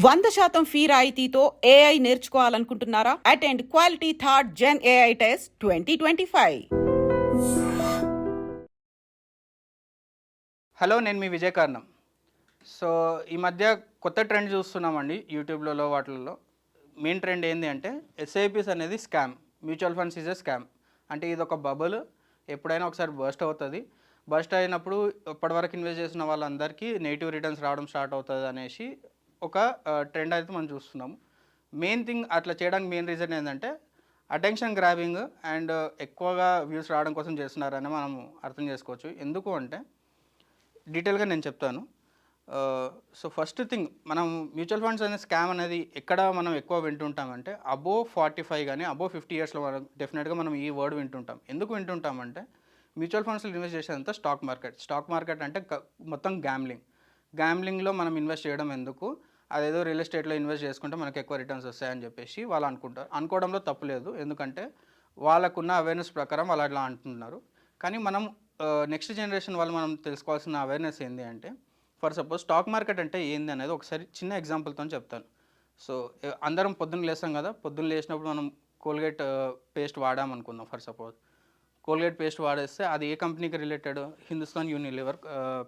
100% fee రాయితీతో AI నేర్చుకోవాలనుకుంటున్నారా? Attend quality third gen AI test 2025. Hello, నేను మీ విజయ్ కారణం. సో ఈ మధ్య కొత్త ట్రెండ్ చూస్తున్నామండి యూట్యూబ్లలో వాటిల్లో. మెయిన్ ట్రెండ్ ఏంటి అంటే ఎస్ఐపిస్ అనేది scam, mutual funds is a scam. అంటే ఇది ఒక బబుల్, ఎప్పుడైనా ఒకసారి బర్స్ట్ అవుతుంది. బర్స్ట్ అయినప్పుడు ఇప్పటివరకు ఇన్వెస్ట్ చేసిన వాళ్ళందరికీ నెగిటివ్ రిటర్న్స్ రావడం స్టార్ట్ అవుతుంది అనేసి ఒక ట్రెండ్ అయితే మనం చూస్తున్నాము. మెయిన్ థింగ్ అట్లా చేయడానికి మెయిన్ రీజన్ ఏంటంటే అటెన్షన్ గ్రాబింగ్ అండ్ ఎక్కువగా వ్యూస్ రావడం కోసం చేస్తున్నారని మనం అర్థం చేసుకోవచ్చు. ఎందుకు అంటే డీటెయిల్గా నేను చెప్తాను. సో ఫస్ట్ థింగ్, మనం మ్యూచువల్ ఫండ్స్ అనే స్కామ్ అనేది ఎక్కడ మనం ఎక్కువ వింటుంటామంటే అబోవ్ 45 కానీ అబోవ్ 50 ఇయర్స్లో మనం డెఫినెట్గా మనం ఈ వర్డ్ వింటుంటాం. ఎందుకు వింటుంటామంటే మ్యూచువల్ ఫండ్స్లో ఇన్వెస్ట్ చేసేదంతా స్టాక్ మార్కెట్ అంటే మొత్తం గ్యామ్లింగ్లో మనం ఇన్వెస్ట్ చేయడం ఎందుకు, అదేదో రియల్ ఎస్టేట్లో ఇన్వెస్ట్ చేసుకుంటే మనకు ఎక్కువ రిటర్న్స్ వస్తాయని చెప్పేసి వాళ్ళు అనుకుంటారు. అనుకోవడంలో తప్పులేదు, ఎందుకంటే వాళ్ళకున్న అవేర్నెస్ ప్రకారం వాళ్ళు అట్లా అంటున్నారు. కానీ మనం నెక్స్ట్ జనరేషన్ వాళ్ళు మనం తెలుసుకోవాల్సిన అవేర్నెస్ ఏంటి అంటే, ఫర్ సపోజ్ స్టాక్ మార్కెట్ అంటే ఏంది అనేది ఒకసారి చిన్న ఎగ్జాంపుల్తో చెప్తాను. సో అందరం పొద్దున్న లేస్తాం కదా, పొద్దున్న లేచినప్పుడు మనం కోల్గేట్ పేస్ట్ వాడామనుకుందాం. ఫర్ సపోజ్ కోల్గేట్ పేస్ట్ వాడేస్తే అది ఏ కంపెనీకి రిలేటెడ్? హిందుస్థాన్ యూనిలివర్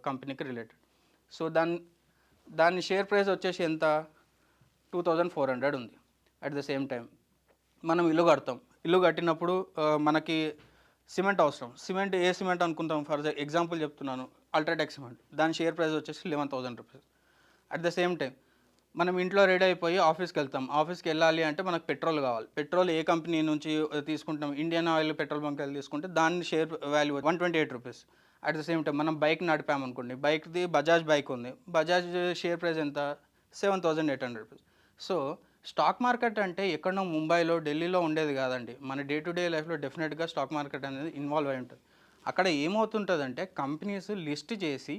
కంపెనీకి రిలేటెడ్. సో దాని షేర్ ప్రైస్ వచ్చేసి ఎంత? 2400 ఉంది. అట్ ద సేమ్ టైం మనం ఇల్లు కడతాం. ఇల్లు కట్టినప్పుడు మనకి సిమెంట్ అవసరం. సిమెంట్ ఏ సిమెంట్ అనుకుంటాం? ఫర్ ఎగ్జాంపుల్ చెప్తున్నాను, అల్ట్రాటెక్ సిమెంట్. దాని షేర్ ప్రైస్ వచ్చేసి 11,000 rupees. At the same time మనం ఇంట్లో రెడీ అయిపోయి ఆఫీస్కి వెళ్తాం. ఆఫీస్కి వెళ్ళాలి అంటే మనకు పెట్రోల్ కావాలి. పెట్రోల్ ఏ కంపెనీ నుంచి తీసుకుంటాం? ఇండియన్ ఆయిల్ పెట్రోల్ బంక్ వెళ్ళి తీసుకుంటే దాని share value 128 rupees. At the same time మనం బైక్ నడిపామనుకోండి, బైక్ది బజాజ్ బైక్ ఉంది, బజాజ్ షేర్ ప్రైస్ ఎంత? 7,800 రూపీస్. సో స్టాక్ మార్కెట్ అంటే ఎక్కడో ముంబైలో, ఢిల్లీలో ఉండేది కాదండి. మన డే టు డే లైఫ్లో డెఫినెట్గా స్టాక్ మార్కెట్ అనేది ఇన్వాల్వ్ అయి ఉంటుంది. అక్కడ ఏమవుతుంటుందంటే కంపెనీస్ లిస్ట్ చేసి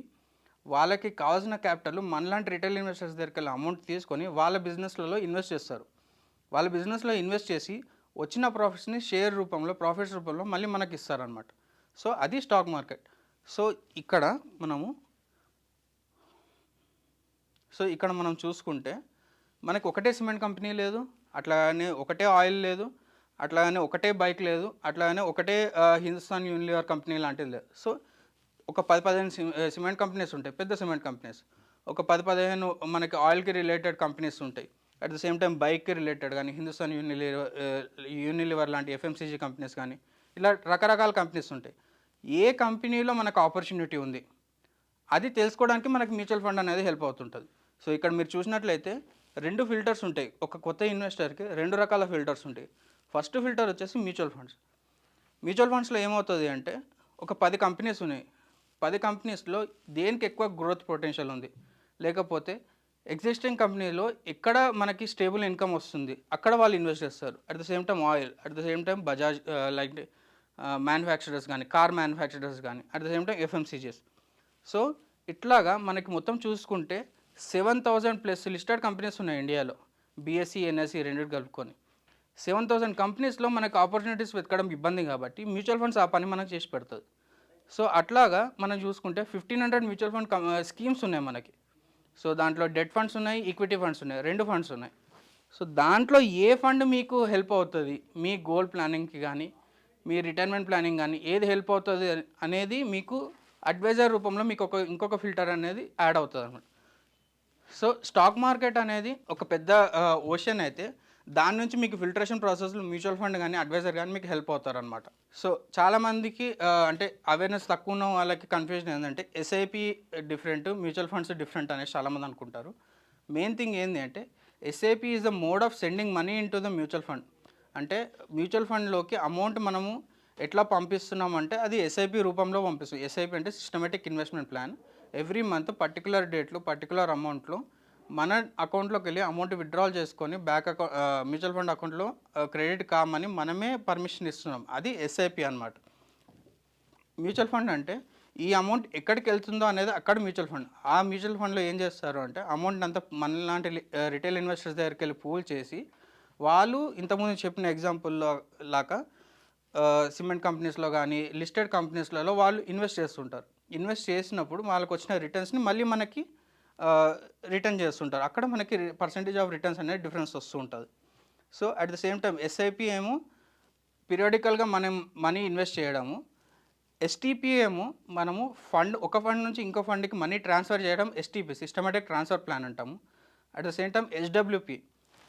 వాళ్ళకి కావాల్సిన క్యాపిటల్ మనలాంటి రిటైల్ ఇన్వెస్టర్స్ దగ్గరికి వెళ్ళి అమౌంట్ తీసుకొని వాళ్ళ బిజినెస్లలో ఇన్వెస్ట్ చేస్తారు. వాళ్ళ బిజినెస్లో ఇన్వెస్ట్ చేసి వచ్చిన ప్రాఫిట్స్ని షేర్ రూపంలో, ప్రాఫిట్స్ రూపంలో మళ్ళీ మనకి ఇస్తారనమాట. సో అది స్టాక్ మార్కెట్. సో ఇక్కడ మనం చూసుకుంటే మనకి ఒకటే సిమెంట్ కంపెనీ లేదు, అట్లానే ఒకటే ఆయిల్ లేదు, అట్లానే ఒకటే బైక్ లేదు, అట్లానే ఒకటే హిందుస్థాన్ యూనిలివర్ కంపెనీ లాంటిది లేదు. సో ఒక 10-15 సిమెంట్ కంపెనీస్ ఉంటాయి, పెద్ద సిమెంట్ కంపెనీస్. ఒక 10-15 మనకి ఆయిల్కి రిలేటెడ్ కంపెనీస్ ఉంటాయి. అట్ ద సేమ్ టైం బైక్కి రిలేటెడ్ కానీ హిందుస్థాన్ యూనిలివర్ లాంటి ఎఫ్ఎంసీజీ కంపెనీస్ కానీ, ఇలా రకరకాల కంపెనీస్ ఉంటాయి. ఏ కంపెనీలో మనకు ఆపర్చునిటీ ఉంది అది తెలుసుకోవడానికి మనకి మ్యూచువల్ ఫండ్ అనేది హెల్ప్ అవుతుంటుంది. సో ఇక్కడ మీరు చూసినట్లయితే 2 ఫిల్టర్స్ ఉంటాయి. ఒక కొత్త ఇన్వెస్టర్కి 2 రకాల ఫిల్టర్స్ ఉంటాయి. ఫస్ట్ ఫిల్టర్ వచ్చేసి మ్యూచువల్ ఫండ్స్. మ్యూచువల్ ఫండ్స్లో ఏమవుతుంది అంటే ఒక 10 కంపెనీస్ ఉన్నాయి. 10 కంపెనీస్లో దేనికి ఎక్కువ గ్రోత్ పొటెన్షియల్ ఉంది, లేకపోతే ఎగ్జిస్టింగ్ కంపెనీలో ఎక్కడ మనకి స్టేబుల్ ఇన్కమ్ వస్తుంది అక్కడ వాళ్ళు ఇన్వెస్ట్ చేస్తారు. At the same time oil, at the same time Bajaj like manufacturers కానీ, కార్ మ్యానుఫ్యాక్చరర్స్ కానీ, at the same time FMCGs. So ఇట్లాగా మనకి మొత్తం చూసుకుంటే 7,000+ లిస్టెడ్ కంపెనీస్ ఉన్నాయి ఇండియాలో, బీఎస్సీ ఎన్ఎస్సీ రెండింటి కలుపుకొని. 7,000 కంపెనీస్లో మనకు ఆపర్చునిటీస్ వెతకడం ఇబ్బంది కాబట్టి మ్యూచువల్ ఫండ్స్ ఆ పని మనకు చేసి పెడుతుంది. సో అట్లాగా మనం చూసుకుంటే 1,500 మ్యూచువల్ ఫండ్ స్కీమ్స్ ఉన్నాయి మనకి. సో దాంట్లో డెట్ ఫండ్స్ ఉన్నాయి, ఈక్విటీ ఫండ్స్ ఉన్నాయి, 2 ఫండ్స్ ఉన్నాయి. సో దాంట్లో ఏ ఫండ్ మీకు హెల్ప్ అవుతుంది, మీ గోల్ ప్లానింగ్కి కానీ, మీ రిటైర్మెంట్ ప్లానింగ్ కానీ ఏది హెల్ప్ అవుతుంది అనేది మీకు అడ్వైజర్ రూపంలో మీకు ఇంకొక ఫిల్టర్ అనేది యాడ్ అవుతుంది అన్నమాట. సో స్టాక్ మార్కెట్ అనేది ఒక పెద్ద ఓషన్ అయితే దాని నుంచి మీకు ఫిల్టరేషన్ ప్రాసెస్లో మ్యూచువల్ ఫండ్ కానీ అడ్వైజర్ కానీ మీకు హెల్ప్ అవుతారనమాట. సో చాలామందికి అంటే అవేర్నెస్ తక్కువ ఉన్న వాళ్ళకి కన్ఫ్యూజన్ ఏంటంటే SIP different, mutual funds different అనేసి చాలామంది అనుకుంటారు. మెయిన్ థింగ్ ఏంటి అంటే SIP is the mode of sending money into the mutual fund. అంటే మ్యూచువల్ ఫండ్లోకి అమౌంట్ మనము ఎట్లా పంపిస్తున్నామంటే అది ఎస్ఐపి రూపంలో పంపిస్తాం. ఎస్ఐపి అంటే systematic investment plan. Every month particular డేట్లో పర్టికులర్ అమౌంట్లో మన అకౌంట్లోకి వెళ్ళి అమౌంట్ విత్డ్రాల్ చేసుకొని మ్యూచువల్ ఫండ్ అకౌంట్లో క్రెడిట్ కామని మనమే పర్మిషన్ ఇస్తున్నాం. అది ఎస్ఐపి అన్నమాట. మ్యూచువల్ ఫండ్ అంటే ఈ అమౌంట్ ఎక్కడికి వెళ్తుందో అనేది అక్కడ మ్యూచువల్ ఫండ్. ఆ మ్యూచువల్ ఫండ్లో ఏం చేస్తారు అంటే అమౌంట్ అంతా మనలాంటి రిటైల్ ఇన్వెస్టర్స్ దగ్గరికి వెళ్ళి పూల్ చేసి వాళ్ళు ఇంతకుముందు చెప్పిన ఎగ్జాంపుల్లో లాగా సిమెంట్ కంపెనీస్లో కానీ లిస్టెడ్ కంపెనీస్లలో వాళ్ళు ఇన్వెస్ట్ చేస్తుంటారు. ఇన్వెస్ట్ చేసినప్పుడు వాళ్ళకి వచ్చిన రిటర్న్స్ని మళ్ళీ మనకి రిటర్న్ చేస్తుంటారు. అక్కడ మనకి పర్సంటేజ్ ఆఫ్ రిటర్న్స్ అనేది డిఫరెన్స్ వస్తూ ఉంటుంది. So at the same time SIP ఏమో పీరియాడికల్గా మనం మనీ ఇన్వెస్ట్ చేయడము, ఎస్టీపీ ఏమో మనము ఒక ఫండ్ నుంచి ఇంకో ఫండ్కి మనీ ట్రాన్స్ఫర్ చేయడం ఎస్టీపీ, సిస్టమేటిక్ ట్రాన్స్ఫర్ ప్లాన్ అంటాము. At the same time SWP,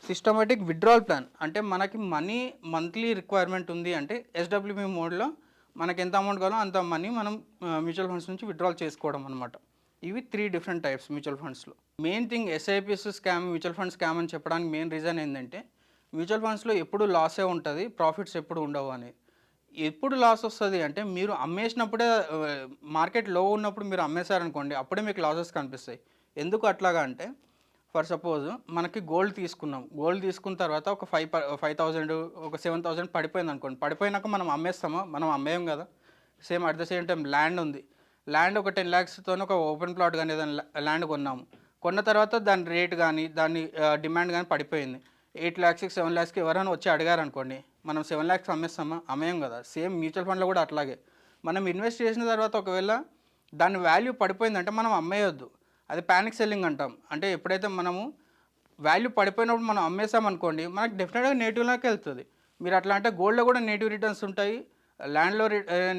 systematic withdrawal plan. అంటే మనకి మనీ మంత్లీ రిక్వైర్మెంట్ ఉంది అంటే ఎస్డబ్ల్యూపీ మోడ్లో మనకి ఎంత అమౌంట్ కావాలో అంత మనీ మనం మ్యూచువల్ ఫండ్స్ నుంచి విత్డ్రాల్ చేసుకోవడం అనమాట. ఇవి 3 డిఫరెంట్ టైప్స్ మ్యూచువల్ ఫండ్స్లో. Main thing SIPs scam, mutual fund scam అని చెప్పడానికి మెయిన్ రీజన్ ఏంటంటే మ్యూచువల్ ఫండ్స్లో ఎప్పుడు లాసే ఉంటుంది, ప్రాఫిట్స్ ఎప్పుడు ఉండవు అని. ఎప్పుడు లాస్ వస్తుంది అంటే మీరు అమ్మేసినప్పుడే, మార్కెట్ లో ఉన్నప్పుడు మీరు అమ్మేశారనుకోండి, అప్పుడే మీకు లాసెస్ కనిపిస్తాయి. ఎందుకు అట్లాగా అంటే, ఫర్ సపోజ్ మనకి గోల్డ్ తీసుకున్నాం, గోల్డ్ తీసుకున్న తర్వాత ఒక 5,000 ఒక 7,000 పడిపోయింది అనుకోండి, పడిపోయినాక మనం అమ్మేస్తామా? మనం అమ్మేయం కదా. Same at the same time land ఉంది, ల్యాండ్ ఒక 10 lakhsతో ఒక ఓపెన్ ప్లాట్ కానీ ఏదైనా ల్యాండ్ కొన్నాము, కొన్న తర్వాత దాని రేట్ కానీ దాని డిమాండ్ కానీ పడిపోయింది. 8 lakhs 7 lakhsకి ఎవరైనా వచ్చి అడిగారు అనుకోండి, మనం 7 lakhs అమ్మేస్తామా? అమ్మేయం కదా. సేమ్ మ్యూచువల్ ఫండ్లో కూడా అట్లాగే మనం ఇన్వెస్ట్ చేసిన తర్వాత ఒకవేళ దాని వాల్యూ పడిపోయిందంటే మనం అమ్మేయొద్దు. అది ప్యానిక్ సెల్లింగ్ అంటాం. అంటే ఎప్పుడైతే మనము వాల్యూ పడిపోయినప్పుడు మనం అమ్మేసామనుకోండి, మనకు డెఫినెట్గా నెగిటివ్లోకి వెళ్తుంది. మీరు అట్లా అంటే గోల్డ్లో కూడా నెగిటివ్ రిటర్న్స్ ఉంటాయి, ల్యాండ్లో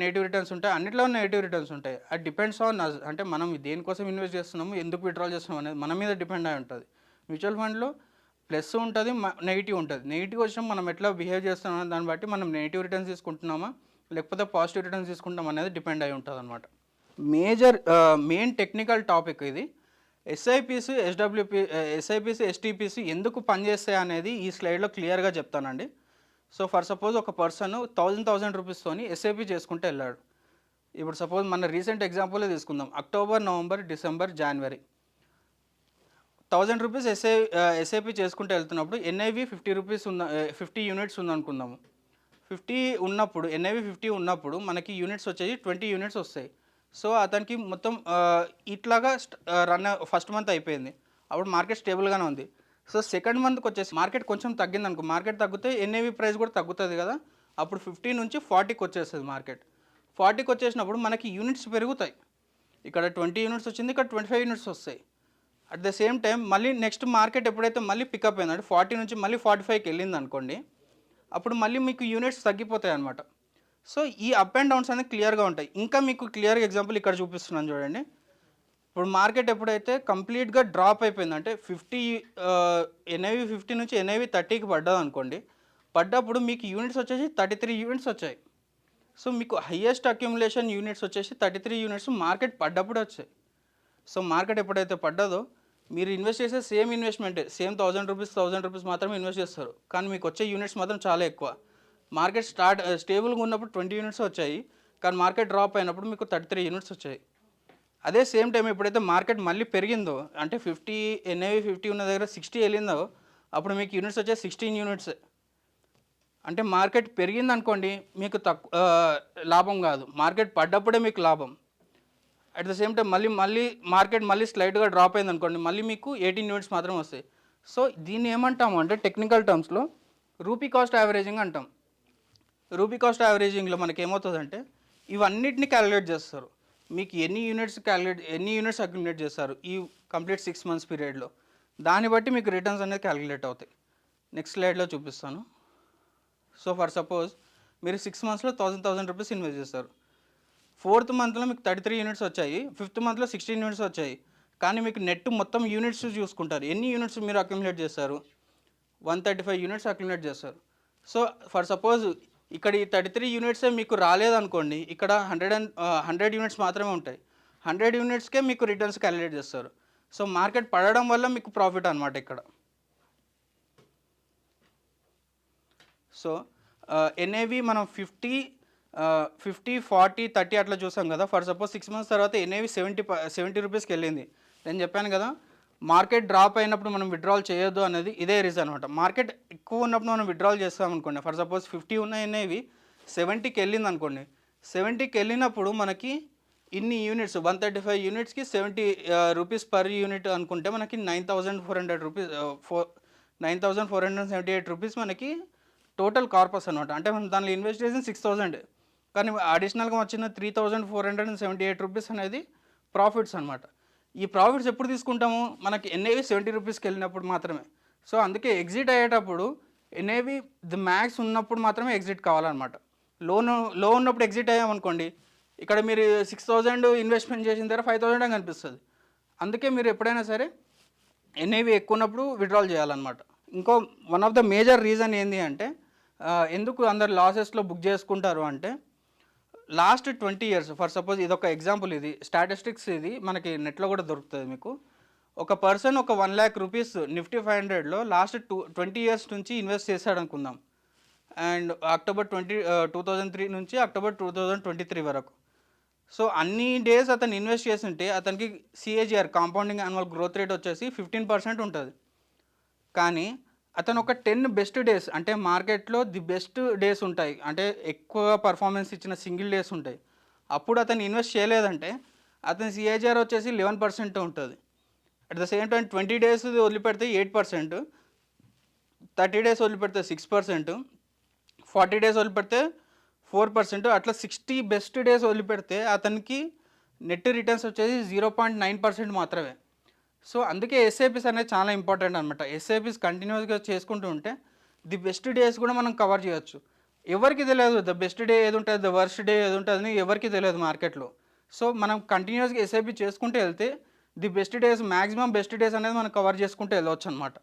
నెగిటివ్ రిటర్న్స్ ఉంటాయి, అన్నిట్లో నెగిటివ్ రిటర్న్స్ ఉంటాయి. అది డిపెండ్స్ ఆన్ అస్. అంటే మనం దేనికోసం ఇన్వెస్ట్ చేస్తున్నాము, ఎందుకు విత్డ్రాల్ చేస్తున్నాం అనేది మన మీద డిపెండ్ అయి ఉంటుంది. మ్యూచువల్ ఫండ్లో ప్లస్ ఉంటుంది, నెగిటివ్ ఉంటుంది. నెగిటివ్ వచ్చిన మనం ఎట్లా బిహేవ్ చేస్తున్నాం దాన్ని బట్టి మనం నెగిటివ్ రిటర్న్స్ తీసుకుంటున్నామా లేకపోతే పాజిటివ్ రిటర్న్స్ తీసుకుంటాం అనేది డిపెండ్ అయి ఉంటుంది అనమాట. మెయిన్ టెక్నికల్ టాపిక్ ఇది. ఎస్ఐపిస్, ఎస్ఐపిస్, ఎస్టీపీస్ ఎందుకు పనిచేస్తాయి అనేది ఈ స్లైడ్లో క్లియర్గా చెప్తానండి. సో ఫర్ సపోజ్ ఒక పర్సన్ 1,000 రూపీస్తోని ఎస్ఐపి చేసుకుంటూ వెళ్ళాడు. ఇప్పుడు సపోజ్ మన రీసెంట్ ఎగ్జాంపులే తీసుకుందాం. అక్టోబర్, నవంబర్, డిసెంబర్, జనవరి 1,000 రూపీస్ ఎస్ఐపి చేసుకుంటూ వెళ్తున్నప్పుడు ఎన్ఐవి 50 రూపీస్ 50 యూనిట్స్ ఉందనుకుందాము. 50 ఉన్నప్పుడు, ఎన్ఐవి 50 ఉన్నప్పుడు మనకి యూనిట్స్ వచ్చేసి 20 యూనిట్స్ వస్తాయి. సో అతనికి మొత్తం ఇట్లాగా ఫస్ట్ మంత్ అయిపోయింది, అప్పుడు మార్కెట్ స్టేబుల్గానే ఉంది. సో సెకండ్ మంత్కి వచ్చేసి మార్కెట్ కొంచెం తగ్గింది అనుకో, మార్కెట్ తగ్గితే ఎన్ఐవి ప్రైస్ కూడా తగ్గుతుంది కదా, అప్పుడు 50 నుంచి 40కి వచ్చేస్తుంది మార్కెట్. 40కి వచ్చేసినప్పుడు మనకి యూనిట్స్ పెరుగుతాయి. ఇక్కడ 20 యూనిట్స్ వచ్చింది, ఇక్కడ 25 యూనిట్స్ వస్తాయి. అట్ ద సేమ్ టైం మళ్ళీ నెక్స్ట్ మార్కెట్ ఎప్పుడైతే మళ్ళీ పికప్ అయింది అంటే 40 నుంచి మళ్ళీ 45కి వెళ్ళింది అనుకోండి, అప్పుడు మళ్ళీ మీకు యూనిట్స్ తగ్గిపోతాయి అనమాట. సో ఈ అప్ అండ్ డౌన్స్ అనేది క్లియర్గా ఉంటాయి. ఇంకా మీకు క్లియర్గా ఎగ్జాంపుల్ ఇక్కడ చూపిస్తున్నాను చూడండి. ఇప్పుడు మార్కెట్ ఎప్పుడైతే కంప్లీట్గా డ్రాప్ అయిపోయింది అంటే 50 ఎన్ఐవి 50 నుంచి ఎన్ఐవి 30కి పడ్డది అనుకోండి, పడ్డప్పుడు మీకు యూనిట్స్ వచ్చేసి 33 యూనిట్స్ వచ్చాయి. సో మీకు హయ్యెస్ట్ అక్యుములేషన్ యూనిట్స్ వచ్చేసి 33 యూనిట్స్ మార్కెట్ పడ్డప్పుడు వచ్చాయి. సో మార్కెట్ ఎప్పుడైతే పడ్డదో మీరు ఇన్వెస్ట్ చేసే సేమ్ ఇన్వెస్ట్మెంటే, సేమ్ 1,000 రూపీస్ మాత్రమే ఇన్వెస్ట్ చేస్తారు, కానీ మీకు వచ్చే యూనిట్స్ మాత్రం చాలా ఎక్కువ. మార్కెట్ స్టేబుల్గా ఉన్నప్పుడు 20 యూనిట్స్ వచ్చాయి, కానీ మార్కెట్ డ్రాప్ అయినప్పుడు మీకు 33 యూనిట్స్ వచ్చాయి. అదే సేమ్ టైం ఎప్పుడైతే మార్కెట్ మళ్ళీ పెరిగిందో అంటే 50 ఎన్ఐవి 50 ఉన్న దగ్గర 60 వెళ్ళిందో, అప్పుడు మీకు యూనిట్స్ వచ్చే 16 యూనిట్స్. అంటే మార్కెట్ పెరిగింది అనుకోండి మీకు లాభం కాదు, మార్కెట్ పడ్డప్పుడే మీకు లాభం. అట్ ద సేమ్ టైం మళ్ళీ మార్కెట్ మళ్ళీ స్లైడ్గా డ్రాప్ అయింది అనుకోండి, మళ్ళీ మీకు 18 యూనిట్స్ మాత్రమే వస్తాయి. సో దీన్ని ఏమంటాము అంటే టెక్నికల్ టర్మ్స్లో రూపీ కాస్ట్ యావరేజింగ్ అంటాం. రూపీ కాస్ట్ యావరేజింగ్లో మనకి ఏమవుతుందంటే ఇవన్నిటిని క్యాలిక్యులేట్ చేస్తారు. మీకు ఎన్ని యూనిట్స్ అక్యుములేట్ చేస్తారు ఈ కంప్లీట్ 6 months పీరియడ్లో, దాన్ని బట్టి మీకు రిటర్న్స్ అనేది క్యాలిక్యులేట్ అవుతాయి. నెక్స్ట్ స్లైడ్లో చూపిస్తాను. సో ఫర్ సపోజ్ మీరు 6 monthsలో 1,000 రూపీస్ ఇన్వెస్ట్ చేస్తారు. 4th monthలో మీకు 33 యూనిట్స్ వచ్చాయి, 5th monthలో 16 యూనిట్స్ వచ్చాయి, కానీ మీకు నెట్ మొత్తం యూనిట్స్ చూసుకుంటారు. ఎన్ని యూనిట్స్ మీరు అక్యుములేట్ చేస్తారు? 135 యూనిట్స్ అక్యుములేట్ చేస్తారు. సో ఫర్ సపోజ్ ఇక్కడ ఈ 33 యూనిట్సే మీకు రాలేదనుకోండి, ఇక్కడ 100 యూనిట్స్ మాత్రమే ఉంటాయి. 100 యూనిట్స్కే మీకు రిటర్న్స్ క్యాలిక్యులేట్ చేస్తారు. సో మార్కెట్ పడడం వల్ల మీకు ప్రాఫిట్ అనమాట ఇక్కడ. సో ఎన్ఏవి మనం 50, 40, 30 అట్లా చూసాం కదా. ఫర్ సపోజ్ 6 months తర్వాత ఎన్ఏవి 70 రూపీస్కి వెళ్ళింది. నేను చెప్పాను కదా, మార్కెట్ డ్రాప్ అయినప్పుడు మనం విత్డ్రాల్ చేయొద్దు అనేది ఇదే రీజన్ అనమాట. మార్కెట్ ఎక్కువ ఉన్నప్పుడు మనం విత్డ్రాల్ చేస్తాం అనుకోండి, ఫర్ సపోజ్ 50 ఉన్న ఎన్ఏవి 70కి వెళ్ళింది అనుకోండి, 70కి వెళ్ళినప్పుడు మనకి ఇన్ని యూనిట్స్ 135 యూనిట్స్కి 70 రూపీస్ పర్ యూనిట్ అనుకుంటే మనకి 9,478 రూపీస్ మనకి టోటల్ కార్పస్ అనమాట. అంటే మనం దానిలో ఇన్వెస్ట్ చేసిన 6,000, కానీ అడిషనల్గా వచ్చిన 3,478 రూపీస్ అనేది ప్రాఫిట్స్ అనమాట. ఈ ప్రాఫిట్స్ ఎప్పుడు తీసుకుంటాము, మనకి ఎన్ఏవి 70 రూపీస్కి వెళ్ళినప్పుడు మాత్రమే. సో అందుకే ఎగ్జిట్ అయ్యేటప్పుడు ఎన్ఏవి ది మ్యాక్స్ ఉన్నప్పుడు మాత్రమే ఎగ్జిట్ కావాలన్నమాట. లో ఉన్నప్పుడు ఎగ్జిట్ అయ్యామనుకోండి, ఇక్కడ మీరు 6000 ఇన్వెస్ట్మెంట్ చేసిన దగ్గర 5000 అని కనిపిస్తుంది. అందుకే మీరు ఎప్పుడైనా సరే ఎన్ఏవి ఎక్కువ ఉన్నప్పుడు విత్డ్రాల్ చేయాలన్నమాట. ఇంకో one of the major reason ఏంటి అంటే ఎందుకు అందరు లాసెస్లో బుక్ చేసుకుంటారు అంటే, లాస్ట్ 20 ఇయర్స్ ఫర్ సపోజ్ ఇదొక ఎగ్జాంపుల్, ఇది స్టాటిస్టిక్స్, ఇది మనకి నెట్లో కూడా దొరుకుతుంది మీకు. ఒక పర్సన్ ఒక 1 lakh రూపీస్ నిఫ్టీ 500లో లాస్ట్ 20 ఇయర్స్ నుంచి ఇన్వెస్ట్ చేశాడు అనుకుందాం. అండ్ అక్టోబర్ 2003 నుంచి అక్టోబర్ 2023 వరకు. సో అన్ని డేస్ అతను ఇన్వెస్ట్ చేస్తుంటే అతనికి CAGR compounding annual growth rate వచ్చేసి 15% ఉంటుంది. కానీ అతను ఒక 10 బెస్ట్ డేస్, అంటే మార్కెట్లో ది బెస్ట్ డేస్ ఉంటాయి, అంటే ఎక్కువ పర్ఫార్మెన్స్ ఇచ్చిన సింగిల్ డేస్ ఉంటాయి, అప్పుడు అతను ఇన్వెస్ట్ చేయలేదంటే అతని సిఏజిఆర్ వచ్చేసి 11% ఉంటుంది. At the same time 20 days వదిలిపెడితే 8%, 30 డేస్ వదిలిపెడితే 6%, 40 డేస్ వదిలిపెడితే 4%, అట్లా 60 బెస్ట్ డేస్ వదిలిపెడితే అతనికి నెట్ రిటర్న్స్ వచ్చేసి 0.9% మాత్రమే. సో అందుకే ఎస్ఐపిస్ అనేది చాలా ఇంపార్టెంట్ అనమాట. ఎస్ఐపిస్ కంటిన్యూస్గా చేసుకుంటూ ఉంటే ది బెస్ట్ డేస్ కూడా మనం కవర్ చేయొచ్చు. ఎవరికి తెలియదు ద బెస్ట్ డే ఏది ఉంటుంది, ద వర్స్ట్ డే ఏది ఉంటుంది అని ఎవరికి తెలియదు మార్కెట్లో. సో మనం కంటిన్యూస్గా ఎస్ఐపి చేసుకుంటూ వెళ్తే the best days, maximum best days అనేది మనం కవర్ చేసుకుంటూ వెళ్ళవచ్చు అనమాట.